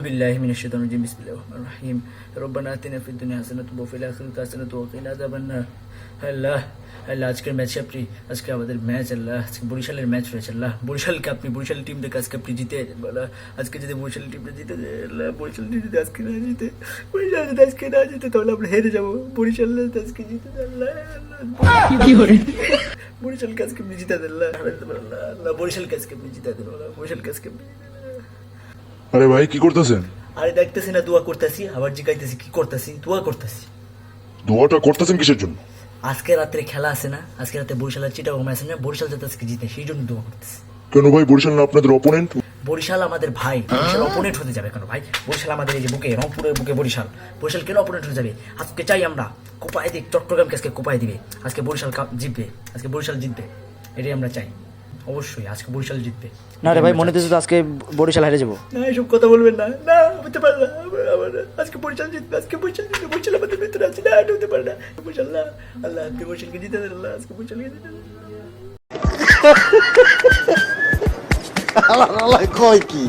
بالله من الشيطان الرجيم بسم الله الرحمن الرحيم ربنا آتنا في الدنيا حسنة وفي الآخرة حسنة وقنا عذاب النار আল্লাহ আল্লাহ আজকের ম্যাচ আপনি আজকে আমাদের ম্যাচ আল্লাহ আজকে বরিশালের ম্যাচ রয়েছে আল্লাহ বরিশালকে আপনি বরিশাল টিম থেকে আজকে আপনি জিতে বলা আজকে যদি বরিশাল টিমটা জিতে আল্লাহ বরিশাল টিম যদি আজকে না জিতে বরিশাল যদি আজকে না জিতে তাহলে আমরা হেরে যাবো বরিশাল যদি আজকে জিতে আল্লাহ বরিশালকে আজকে আপনি জিতে দেন আল্লাহ আল্লাহ বরিশালকে আজকে আপনি জিতে দেন বরিশালকে আজকে আরে ভাই কি করতেছেন? আরে দেখতেছি না দোয়া করতেছি আবার জিগাইতেছি কি করতেছি দোয়া করতেছি দোয়াটা করতেছেন কিসের জন্য? আজকে রাত্রে খেলা আছে না আজকে রাতে বরিশালের চিটাগং ম্যাচ না বরিশাল যাতে আজকে জিতে সেই জন্য দোয়া করতেছি। কেন ভাই বরিশাল না আপনাদের অপোনেন্ট? বরিশাল আমাদের ভাই বরিশাল অপোনেন্ট হতে যাবে কেন ভাই বরিশাল আমাদের এই যে বুকে রংপুরের বুকে বরিশাল বরিশাল কেন অপোনেন্ট হতে যাবে আজকে চাই আমরা কোপায় দিক চট্টগ্রামকে আজকে কোপায় দিবে আজকে বরিশাল কাপ জিতবে আজকে বরিশাল জিতবে এটাই আমরা চাই অবশ্যই আজকে বরিশাল জিতবে। না রে ভাই মনে হচ্ছে তো আজকে বরিশাল হেরে যাবো। না এসব কথা বলবেন না না হতে পারে না আজকে বরিশাল জিতবে আজকে বরিশাল জিতবে বরিশাল আমাদের ভিতরে আছে না এটা হতে পারে না বরিশাল না আল্লাহ আপনি বরিশালকে জিতে দেন আল্লাহ আজকে বরিশালকে জিতে দেন। আল্লাহ কয় কি